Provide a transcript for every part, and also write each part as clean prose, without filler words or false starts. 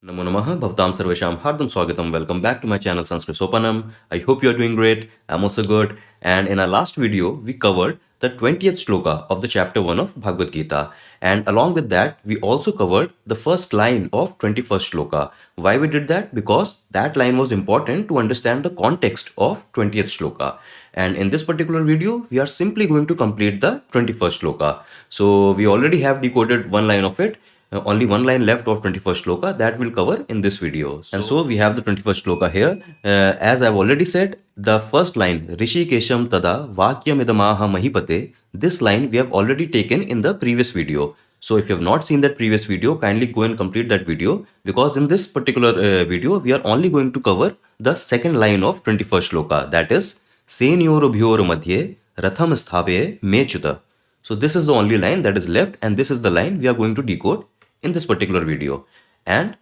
Namo Namaha Bhavtam Sarvesham Hardam Swagatam. Welcome back to my channel Sanskrit Sopanam. I hope you are doing great. I'm also good. And in our last video, we covered the 20th shloka of the chapter 1 of Bhagavad Gita. And along with that, we also covered the first line of 21st shloka. Why we did that? Because that line was important to understand the context of 20th shloka. And in this particular video, we are simply going to complete the 21st shloka. So we already have decoded one line of it. Only one line left of 21st shloka that we'll cover in this video. And so we have the 21st shloka here. As I've already said, the first line, Rishi Kesham Tada Vakyamidamaha Mahipate, this line we have already taken in the previous video. So if you have not seen that previous video, kindly go and complete that video, because in this particular video, we are only going to cover the second line of 21st shloka, that is, Senyorobhyor Madhye Ratham Sthape Mechuta. So this is the only line that is left, and this is the line we are going to decode in this particular video. And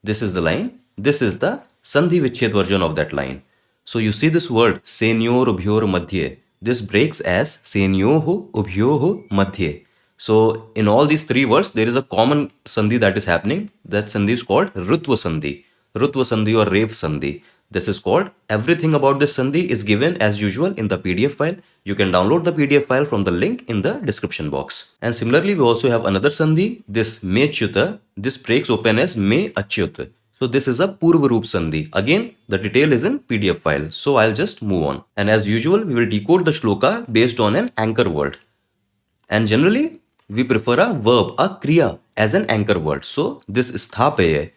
this is the line, this is the Sandhi Vichhed version of that line. So you see this word Senyor Ubhyor Madhye, this breaks as Senyoho Ubhyoho Madhye. So in all these three words, there is a common Sandhi that is happening. That Sandhi is called Rutva Sandhi. Rutva Sandhi or Rev Sandhi. This is called, everything about this Sandhi is given as usual in the PDF file. You can download the PDF file from the link in the description box. And similarly, we also have another Sandhi, this Me Achyuta. This breaks open as Me Achyut. So this is a Purva Roop Sandhi. Again, the detail is in PDF file. So I'll just move on. And as usual, we will decode the shloka based on an anchor word. And generally, we prefer a verb, a kriya, as an anchor word. So this sthapeye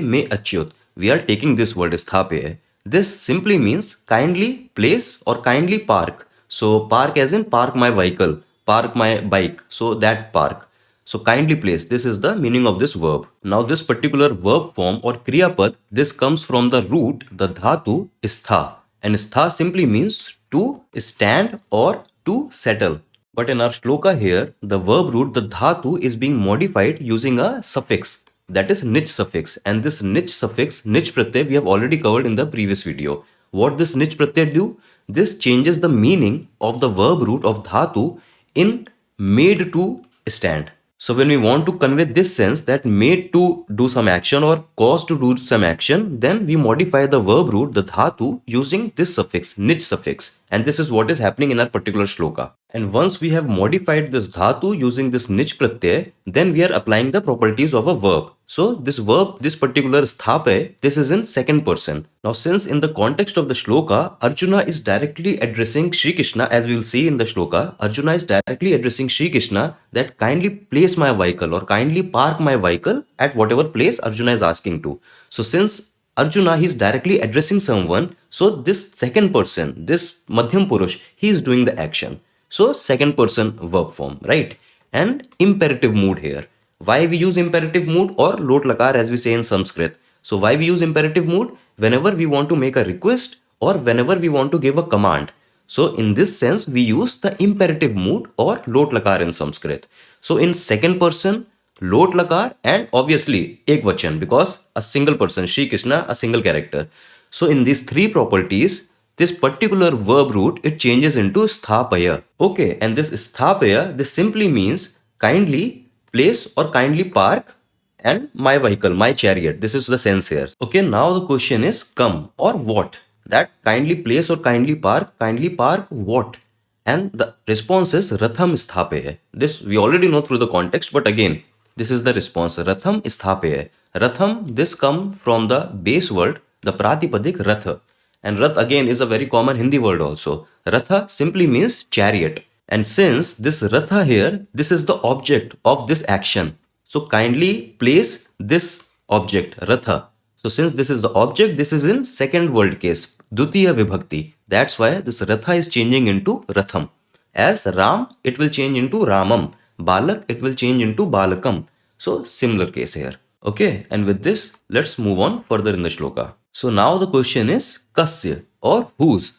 me achyut. We are taking this word sthapeye. This simply means kindly place or kindly park. So park as in park my vehicle, park my bike. So that park. So kindly place. This is the meaning of this verb. Now this particular verb form or kriya pad, this comes from the root, the dhatu stha. And stha simply means to stand or to settle. But in our shloka here, the verb root, the dhatu, is being modified using a suffix, that is nich suffix. And this nich suffix, nich pratyay, we have already covered in the previous video. What this nich pratyay do? This changes the meaning of the verb root of dhatu in made to stand. So when we want to convey this sense that made to do some action or caused to do some action, then we modify the verb root, the dhatu, using this suffix, nich suffix. And this is what is happening in our particular shloka. And once we have modified this dhatu using this nich pratyay, then we are applying the properties of a verb. So this verb, this particular sthape, this is in second person. Now since in the context of the shloka, Arjuna is directly addressing Shri Krishna, as we will see in the shloka, Arjuna is directly addressing Shri Krishna that kindly place my vehicle or kindly park my vehicle at whatever place Arjuna is asking to. So since Arjuna, he is directly addressing someone, so this second person, this Madhyam Purush, he is doing the action. So second person verb form, right? And imperative mood here. Why we use imperative mood or lot lakar as we say in Sanskrit? So why we use imperative mood? Whenever we want to make a request or whenever we want to give a command. So in this sense, we use the imperative mood or lot lakar in Sanskrit. So in second person, lot lakar and obviously ekvachan, because a single person, Shri Krishna, a single character. So in these three properties, this particular verb root, it changes into sthapaya. Okay, and this sthapaya, this simply means kindly place or kindly park and my vehicle, my chariot. This is the sense here. Okay, now the question is come or what? That kindly place or kindly park what? And the response is Ratham Sthape. This we already know through the context, but again, this is the response. Ratham Sthape. Ratham, this come from the base word, the Pratipadik Ratha. And Rath again is a very common Hindi word also. Ratha simply means chariot. And since this Ratha here, this is the object of this action. So kindly place this object, Ratha. So since this is the object, this is in second word case, Dutiya Vibhakti. That's why this Ratha is changing into Ratham. As Ram, it will change into Ramam. Balak, it will change into Balakam. So similar case here. Okay, and with this, let's move on further in the shloka. So now the question is kasya or whose?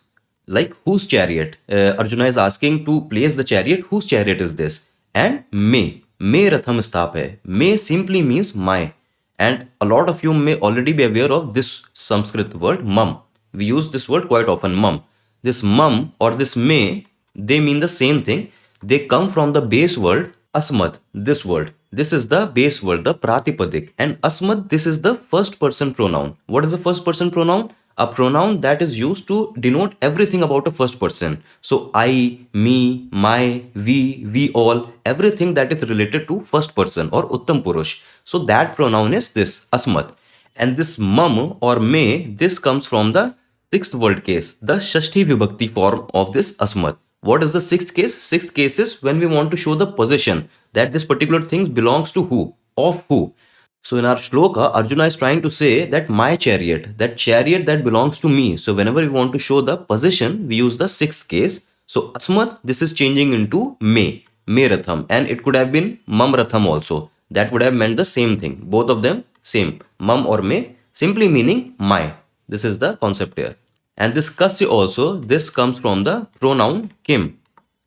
Like whose chariot? Arjuna is asking to place the chariot. Whose chariot is this? And me ratham sthape. Me simply means my. And a lot of you may already be aware of this Sanskrit word mum. We use this word quite often, mum. This mum or this me, they mean the same thing. They come from the base word asmad, this word. This is the base word, the pratipadik. And asmad, this is the first person pronoun. What is the first person pronoun? A pronoun that is used to denote everything about a first person. So I, me, my, we all, everything that is related to first person or uttam purush. So that pronoun is this asmad. And this mam or may, this comes from the sixth word case, the shashti vibhakti form of this asmad. What is the sixth case? Sixth case is when we want to show the possession, that this particular thing belongs to who, of who. So in our shloka, Arjuna is trying to say that my chariot, that chariot that belongs to me. So whenever we want to show the possession, we use the sixth case. So asmat, this is changing into me ratham, and it could have been mam ratham also. That would have meant the same thing. Both of them same, mam or me, simply meaning my. This is the concept here. And this kasya also, this comes from the pronoun kim.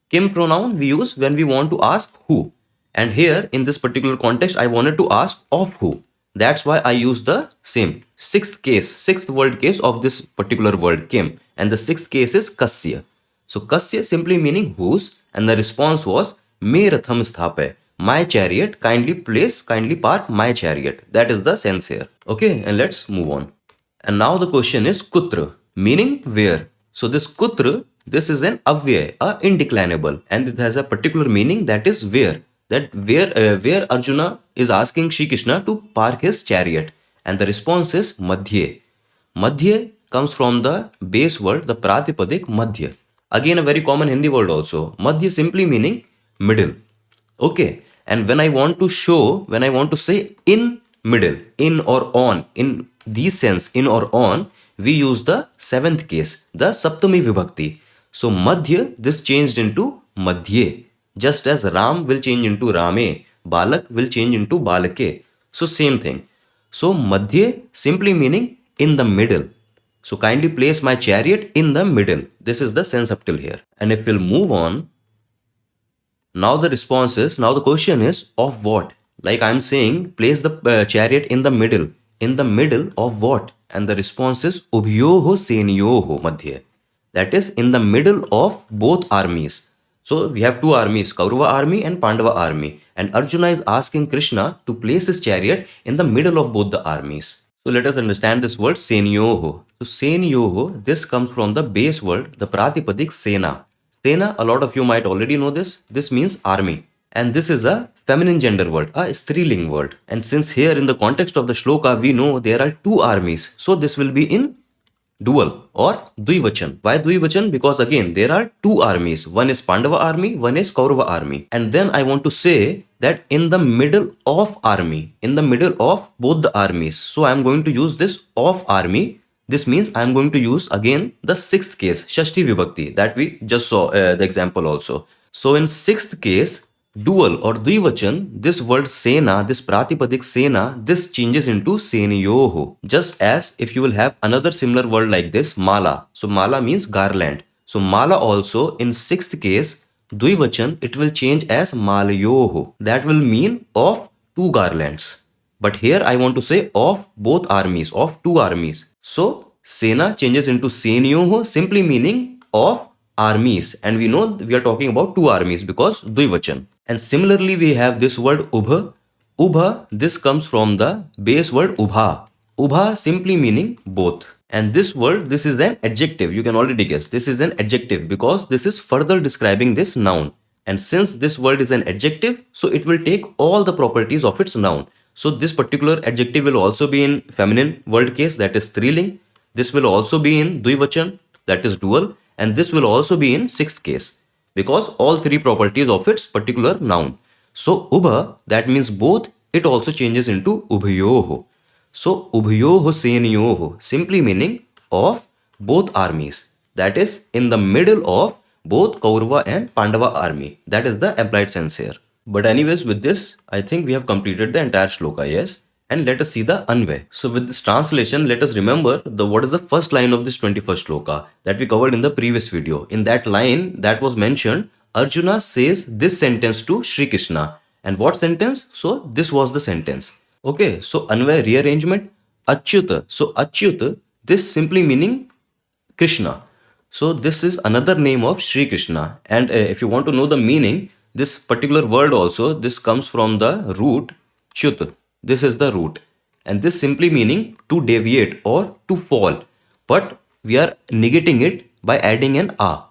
Kim pronoun we use when we want to ask who. And here in this particular context, I wanted to ask of who. That's why I use the same sixth case, sixth word case of this particular word kim. And the sixth case is kasya. So kasya simply meaning whose, and the response was me ratham sthape. My chariot, kindly place, kindly park my chariot. That is the sense here. Okay, and let's move on. And now the question is kutra, meaning where. So this kutra, this is an avyay, a indeclinable, and it has a particular meaning, that is where. That where Arjuna is asking Shri Krishna to park his chariot, and the response is madhye. Madhye comes from the base word, the pratipadik madhya. Again, a very common Hindi word also. Madhya simply meaning middle. Okay. And when I want to show, when I want to say in middle, in or on, in these sense, in or on, we use the seventh case, the saptami vibhakti. So madhya, this changed into madhye. Just as Ram will change into Rame, Balak will change into Balake. So same thing. So madhye simply meaning in the middle. So kindly place my chariot in the middle. This is the sense up till here. And if we'll move on, now the response is, now the question is of what? Like I'm saying, place the chariot in the middle. In the middle of what? And the response is ubhyoho senyoho madhye. That is in the middle of both armies. So we have two armies, Kaurava army and Pandava army. And Arjuna is asking Krishna to place his chariot in the middle of both the armies. So let us understand this word senyoho. So senyoho, this comes from the base word, the pratipadik sena. Sena, a lot of you might already know this. This means army. And this is a feminine gender word, a striling word. And since here in the context of the shloka, we know there are two armies. So this will be in dual or dvivachan. Why dvivachan? Because again, there are two armies. One is Pandava army, one is Kaurava army. And then I want to say that in the middle of army, in the middle of both the armies. So I am going to use this of army. This means I am going to use again the sixth case, Shashti Vibhakti, that we just saw the example also. So in sixth case, dual or dvivachan, this word sena, this pratipadik sena, this changes into senyoho. Just as if you will have another similar word like this, mala. So mala means garland. So mala also in sixth case, dvivachan, it will change as malayoho. That will mean of two garlands. But here I want to say of both armies, of two armies. So sena changes into senyoho, simply meaning of armies. And we know we are talking about two armies because dvivachan. And similarly, we have this word ubha. Ubha, this comes from the base word ubha. Ubha simply meaning both. And this word, this is an adjective. You can already guess. This is an adjective because this is further describing this noun. And since this word is an adjective, so it will take all the properties of its noun. So this particular adjective will also be in feminine word case, that is striling. This will also be in dvivachan, that is dual. And this will also be in sixth case, because all three properties of its particular noun. So ubha, that means both, it also changes into ubhyoho. So ubhyoho senyoho, simply meaning of both armies. That is in the middle of both Kaurava and Pandava army. That is the applied sense here. But anyways, with this, I think we have completed the entire shloka, yes? And let us see the anvay. So with this translation, let us remember what is the first line of this 21st shloka that we covered in the previous video. In that line that was mentioned, Arjuna says this sentence to Shri Krishna. And what sentence? So this was the sentence. Okay, so anvay rearrangement, achyuta. So achyuta, this simply meaning Krishna. So this is another name of Shri Krishna. And if you want to know the meaning, this particular word also, this comes from the root Chut. This is the root. And this simply meaning to deviate or to fall. But we are negating it by adding an a.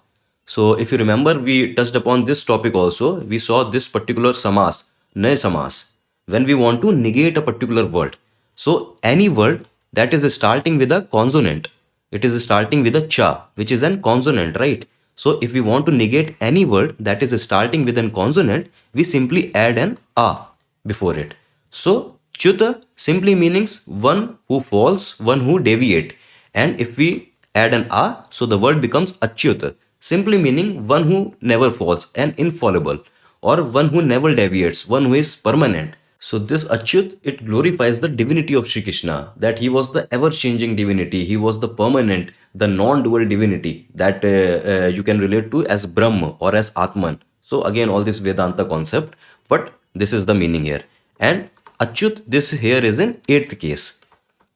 So if you remember, we touched upon this topic also. We saw this particular samas, nay samas, when we want to negate a particular word. So any word that is starting with a consonant, it is starting with a cha, which is an consonant, right? So if we want to negate any word that is starting with an consonant, we simply add an a before it. So chuta simply means one who falls, one who deviate. And if we add an a, so the word becomes achyuta, simply meaning one who never falls and infallible, or one who never deviates, one who is permanent. So this Achyut, it glorifies the divinity of Shri Krishna, that he was the ever-changing divinity, he was the permanent, the non-dual divinity that you can relate to as Brahma or as Atman. So again, all this Vedanta concept, but this is the meaning here. And Achyut, this here is in eighth case.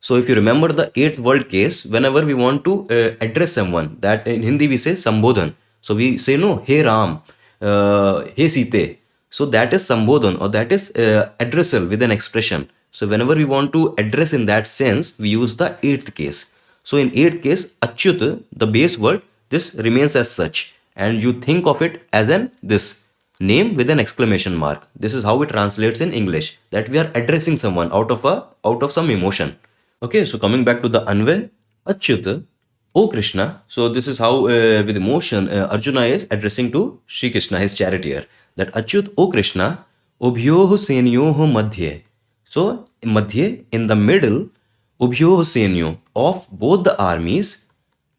So if you remember the eighth word case, whenever we want to address someone, that in Hindi we say Sambodhan. So we say no, hey Ram, hey Site. So that is Sambodhan, or that is addressal with an expression. So whenever we want to address in that sense, we use the eighth case. So in eighth case, Achyut, the base word, this remains as such. And you think of it as an this name with an exclamation mark. This is how it translates in English, that we are addressing someone out of some emotion. Okay, so coming back to the Anvay, Achyut, O Krishna. So this is how with emotion Arjuna is addressing to Shri Krishna, his charioteer. That Achyut, O Krishna, Ubhyoh Senyoh Madhye. So Madhye, in the middle, Ubhyoh Senyo, of both the armies,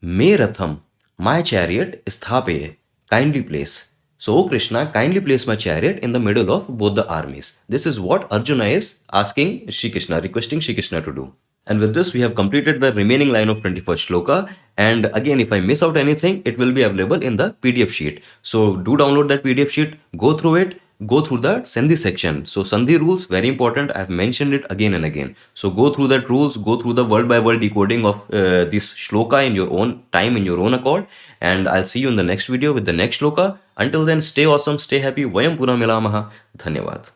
Me Ratham, my chariot, Sthape, kindly place. So, O Krishna, kindly place my chariot in the middle of both the armies. This is what Arjuna is asking Shri Krishna, requesting Shri Krishna to do. And with this, we have completed the remaining line of 21st shloka. And again, if I miss out anything, it will be available in the PDF sheet. So do download that PDF sheet, go through it, go through the Sandhi section. So Sandhi rules, very important. I have mentioned it again and again. So go through that rules, go through the word by word decoding of this shloka in your own time, in your own accord. And I'll see you in the next video with the next shloka. Until then, stay awesome, stay happy. Vayam puna milamaha. Dhanyavad.